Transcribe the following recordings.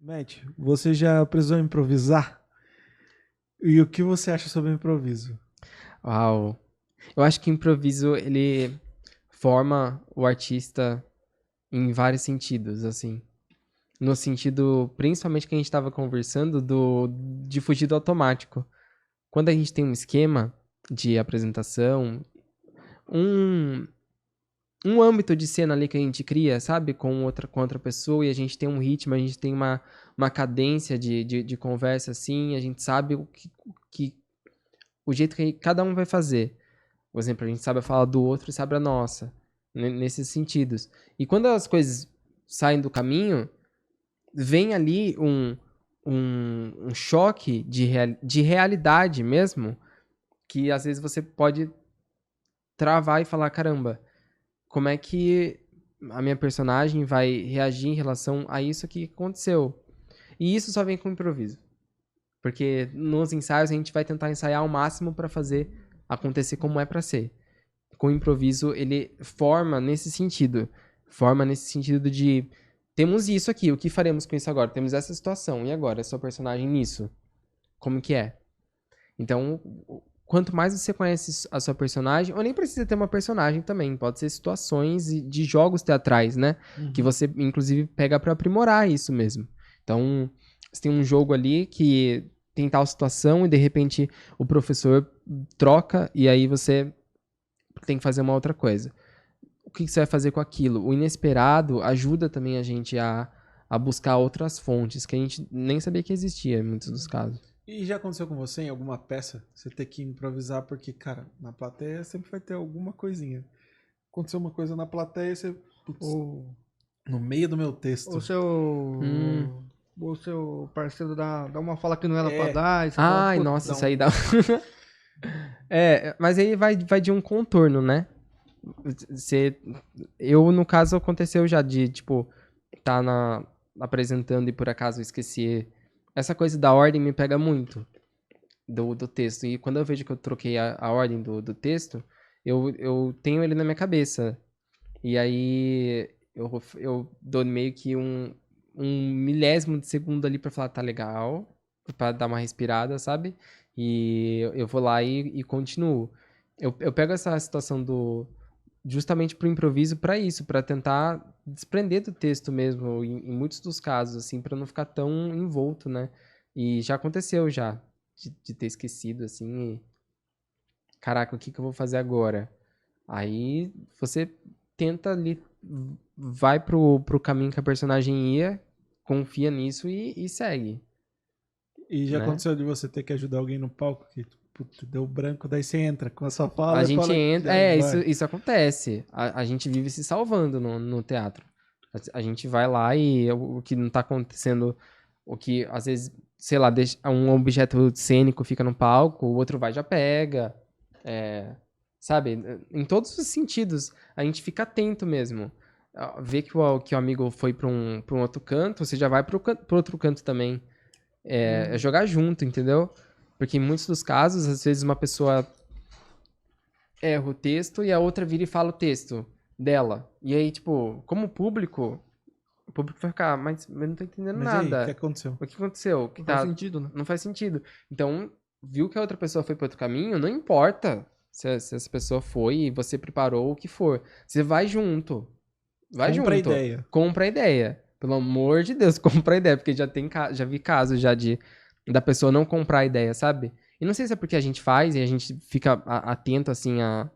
Matt, você já precisou improvisar? E o que você acha sobre improviso? Uau. Eu acho que o improviso, ele forma o artista em vários sentidos, assim. No sentido, principalmente que a gente estava conversando, de fugir do automático. Quando a gente tem um esquema de apresentação, um, um âmbito de cena ali que a gente cria, sabe? Com outra pessoa, e a gente tem um ritmo, a gente tem uma cadência de conversa, assim, a gente sabe o jeito que cada um vai fazer. Por exemplo, a gente sabe a fala do outro e sabe a nossa, nesses sentidos. E quando as coisas saem do caminho, vem ali um choque de realidade mesmo, que às vezes você pode travar e falar, caramba, como é que a minha personagem vai reagir em relação a isso que aconteceu? E isso só vem com improviso. Porque nos ensaios a gente vai tentar ensaiar ao máximo para fazer acontecer como é para ser. Com o improviso, ele forma nesse sentido. Forma nesse sentido de temos isso aqui, o que faremos com isso agora? Temos essa situação, e agora? Seu personagem nisso? Como que é? Então, quanto mais você conhece a sua personagem, ou nem precisa ter uma personagem também, pode ser situações de jogos teatrais, né? Que você, inclusive, pega pra aprimorar isso mesmo. Então, você tem um jogo ali que tem tal situação e, de repente, o professor troca e aí você tem que fazer uma outra coisa. O que você vai fazer com aquilo? O inesperado ajuda também a gente a buscar outras fontes que a gente nem sabia que existia em muitos dos casos. E já aconteceu com você em alguma peça? Você ter que improvisar porque, cara, na plateia sempre vai ter alguma coisinha. Aconteceu uma coisa na plateia e você. Putz, O, no meio do meu o texto. Hum. seu. O seu parceiro dá uma fala que não era pra É. dar, e você fala, Ai, putz, nossa, dá isso aí um. dá. Mas aí vai de um contorno, né? Você, eu, no caso, aconteceu já de, tipo, tá apresentando e por acaso esqueci. Essa coisa da ordem me pega muito do texto. E quando eu vejo que eu troquei a ordem do texto, eu tenho ele na minha cabeça. E aí eu dou meio que um milésimo de segundo ali pra falar, tá legal, pra dar uma respirada, sabe? E eu vou lá e continuo. Eu pego essa situação justamente pro improviso pra isso, pra tentar desprender do texto mesmo, em muitos dos casos, assim, pra não ficar tão envolto, né? E já aconteceu já, de ter esquecido, assim, caraca, o que que eu vou fazer agora? Aí você tenta ali, vai pro caminho que a personagem ia, confia nisso e segue, E já né? aconteceu de você ter que ajudar alguém no palco que putz, deu branco, daí você entra com a sua A fala e gente fala. entra. Já vai. Isso acontece. A gente vive se salvando no teatro. A gente vai lá e o que não tá acontecendo, o que às vezes, sei lá, um objeto cênico fica no palco, o outro vai e já pega. É, sabe? Em todos os sentidos, a gente fica atento mesmo. Vê que o amigo foi pra um outro canto, você já vai pro outro canto também. É jogar junto, entendeu? Porque em muitos dos casos, às vezes uma pessoa erra o texto e a outra vira e fala o texto dela. E aí, tipo, como público, o público vai ficar, mas eu não tô entendendo Mas e aí, o que nada. aconteceu? O que aconteceu? Que Não faz tá. sentido, né? Não faz sentido. Então, viu que a outra pessoa foi para outro caminho, não importa se essa pessoa foi e você preparou o que for. Você vai junto. Vai Compra a junto. ideia. Compra a ideia. Pelo amor de Deus, compra a ideia. Porque já vi casos já da pessoa não comprar a ideia, sabe? E não sei se é porque a gente faz e a gente fica atento, assim, a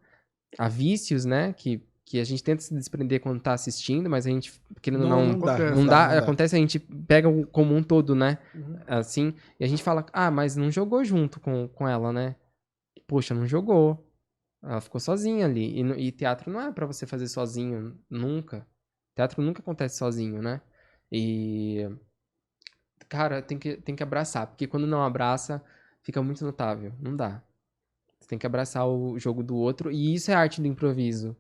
vícios, né? Que a gente tenta se desprender quando tá assistindo, mas a gente, querendo ou Não, não, não dá, Acontece. não não dá, dá. não dá. Acontece, a gente pega o comum todo, né? Uhum. Assim, e a gente fala, ah, mas não jogou junto com ela, né? Poxa, não jogou. Ela ficou sozinha ali. E teatro não é pra você fazer sozinho, nunca. Teatro nunca acontece sozinho, né? E, cara, tem que abraçar, porque quando não abraça, fica muito notável. Não dá. Você tem que abraçar o jogo do outro, e isso é arte do improviso.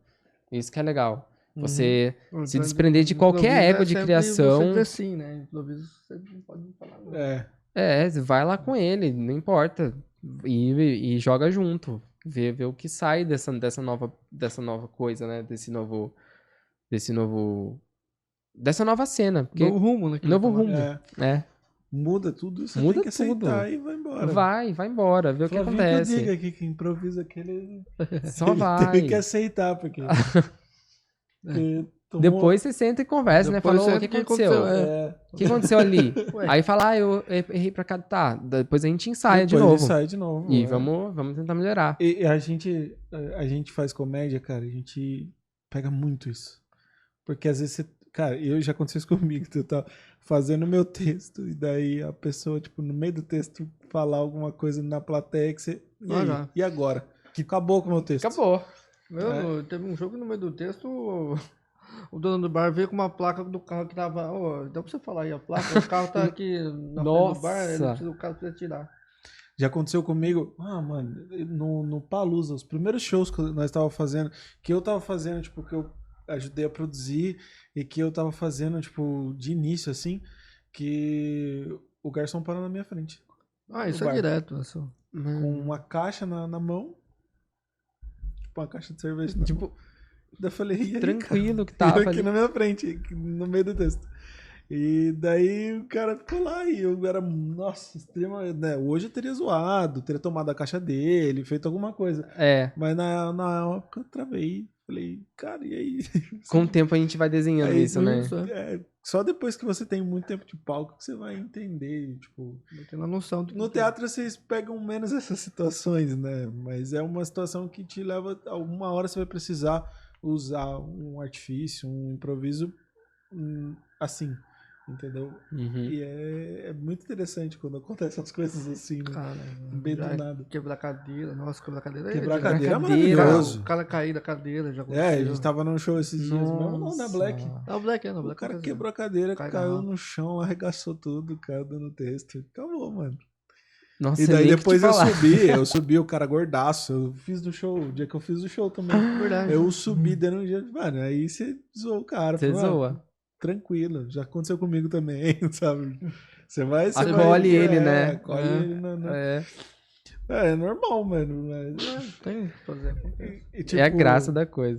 Isso que é legal. Uhum. Você O se desprender de qualquer improviso é ego de sempre você dizer criação. sim, né? Improviso você não pode falar não. É. Vai lá com ele, não importa. E joga junto. Vê o que sai dessa nova coisa, né? Desse novo dessa nova cena. Porque Novo rumo, né? que novo ele toma. rumo. É, É. muda tudo, você Muda tem que aceitar tudo. e vai embora. Vai embora, vê o que Flavinho que eu acontece. diga aqui que improvisa aquele. Só Ele vai. tem que aceitar, porque. porque tomou- Depois você senta e conversa, né? Depois Falou, você o que que aconteceu? aconteceu, É, O que aconteceu ali? Ué. Aí fala, eu errei pra cá. Tá, depois a gente ensaia de depois novo. sai de novo. E é. vamos tentar melhorar. E a gente faz comédia, cara, a gente pega muito isso. Porque às vezes você. Cara, já aconteceu isso comigo, que eu tava fazendo meu texto, e daí a pessoa, tipo, no meio do texto, falar alguma coisa na plateia que você. E, aí? já. E agora? Que acabou com o meu texto. Acabou. Teve um jogo que no meio do texto, o dono do bar veio com uma placa do carro que tava. Ô, dá pra você falar aí a placa? O carro tá aqui na frente do bar, Nossa. o cara precisa tirar. Já aconteceu comigo, mano, no Palusa, os primeiros shows que nós tava fazendo, que eu tava fazendo, tipo, que eu ajudei a produzir e que eu tava fazendo, tipo, de início, assim, que o garçom parou na minha frente, Ah, isso O é bar. direto. Isso. com uma caixa na mão, tipo, uma caixa de cerveja na mão. Tipo, Daí eu falei, e aí, tranquilo que cara? tava Eu aqui ali. na minha frente, aqui no meio do texto. E daí o cara ficou lá e eu era, nossa, extrema, né? Hoje eu teria zoado, teria tomado a caixa dele, feito alguma coisa. É, Mas na época eu travei. Falei, cara, e aí? com o tempo a gente vai desenhando Aí, isso, né? Isso, é. Só depois que você tem muito tempo de palco que você vai entender. Tipo, Tendo a noção do no que é. teatro vocês pegam menos essas situações, né? Mas é uma situação que te leva. Alguma hora você vai precisar usar um artifício, um improviso assim. Entendeu? Uhum. E é muito interessante quando acontecem as coisas assim, né? Cara, Bem do já nada. quebrar cadeira. Nossa, quebrar cadeira. Quebrar já- cadeira é cadeira. maravilhoso. O cara cair da cadeira, já É, a aconteceu. gente tava num show esses dias mesmo, não, na Nossa. Black. Não, o Black é, não, o O Black cara aconteceu. quebrou a cadeira, Cai caiu garrafa. no chão, arregaçou tudo, caiu dando texto. Acabou, mano. Nossa, E daí nem que te depois falar. eu subi, o cara gordaço. Eu fiz do show, o dia que eu fiz do show também. Verdade. Eu subi dando um dia. Mano, aí você zoou o cara. Você falou, zoa. Tranquilo, já aconteceu comigo também, sabe? Você vai. Acolhe ele, né? Acolhe É. ele É. É normal, mano. Mas, Tem que fazer. acontece. tipo, É a graça da coisa.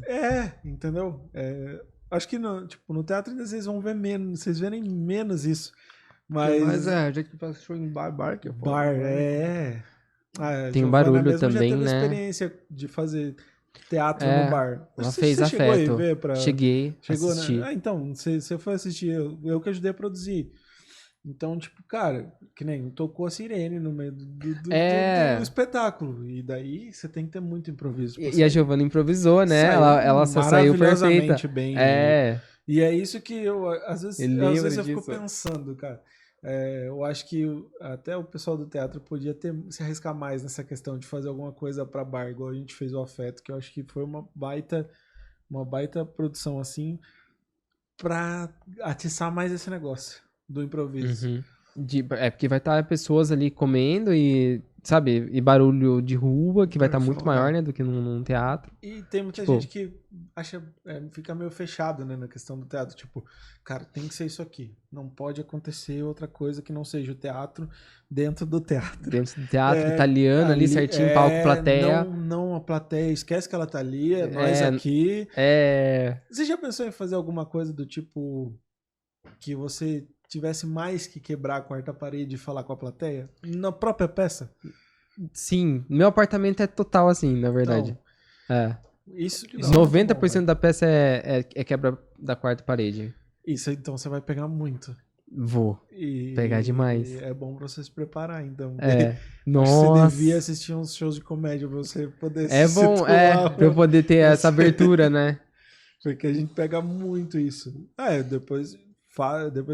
Entendeu? Acho que no teatro ainda vocês vão ver menos, vocês verem menos isso. Mas a gente que faz show em bar que é foda, bar, né? Tem Giovana barulho mesmo também, já teve né? experiência de fazer teatro É, no bar. ela Você- fez você chegou afeto. aí ver pra... Cheguei, Chegou, assisti. né? Então, você foi assistir, eu que ajudei a produzir. Então, tipo, cara, que nem tocou a sirene no meio do espetáculo. E daí você tem que ter muito improviso. pra E a sair. Giovana improvisou, né? Saiu Ela só saiu maravilhosamente perfeita. bem. É, E é isso que eu, às vezes Eu eu lembro fico disso. pensando, cara. Eu acho que até o pessoal do teatro podia se arriscar mais nessa questão de fazer alguma coisa pra bar, igual a gente fez o Afeto, que eu acho que foi uma baita produção, assim, pra atiçar mais esse negócio do improviso. uhum. Porque vai estar pessoas ali comendo e, sabe, e barulho de rua, que vai estar muito Foda. maior, né, do que num teatro. E tem muita Tipo- gente que acha, fica meio fechado, né, na questão do teatro. Tipo, cara, tem que ser isso aqui. Não pode acontecer outra coisa que não seja o teatro dentro do teatro. Dentro do teatro É, italiano ali certinho, palco, plateia. Não, a plateia, esquece que ela tá ali, é nós É. aqui. É. Você já pensou em fazer alguma coisa do tipo que você tivesse mais que quebrar a quarta parede e falar com a plateia? Na própria peça? Sim, meu apartamento é total assim, na verdade. Então, isso é 90% da peça é quebra da quarta parede. Isso, então você vai pegar muito. Vou E pegar demais. e é bom pra você se preparar, então. É. Você Nossa. devia assistir uns shows de comédia pra você poder É se bom, situar, pra eu poder ter essa abertura, né? Porque a gente pega muito isso. Depois que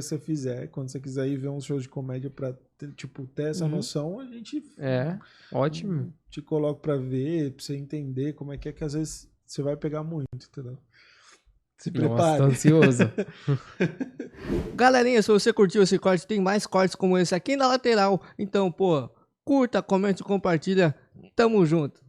você fizer, quando você quiser ir ver uns shows de comédia pra ter essa noção, a gente Ótimo. te coloca pra ver, pra você entender como é que às vezes você vai pegar muito, entendeu? Se Nossa, prepare. tô ansioso. Galerinha, se você curtiu esse corte, tem mais cortes como esse aqui na lateral. Então, pô, curta, comente, compartilha. Tamo junto.